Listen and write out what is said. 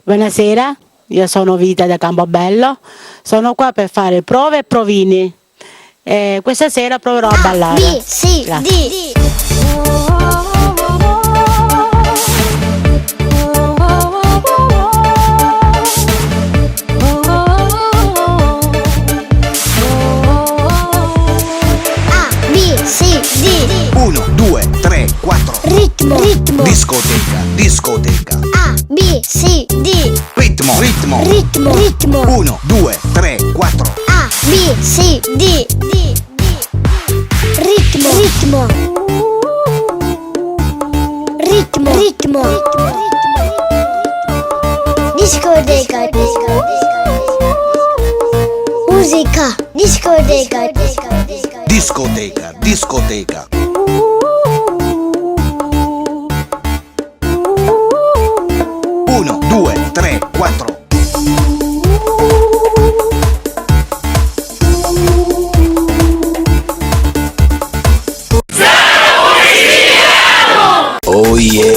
Buonasera, io sono Vita da Campobello, sono qua per fare prove e provini. Questa sera proverò a ballare. B, C, Grazie. D. A, B, C, D. 1, 2, 3, 4. Ritmo, ritmo. Discoteca, discoteca. A, B, C, D. Ritmo, ritmo. Ritmo, ritmo. 1, 2, 3, 4. A, B, C, D. Ritmo, ritmo. Ritmo, ritmo. Discoteca. Musica. Discoteca. Discoteca, discoteca. 1, 2, 3, 4. Oh yeah.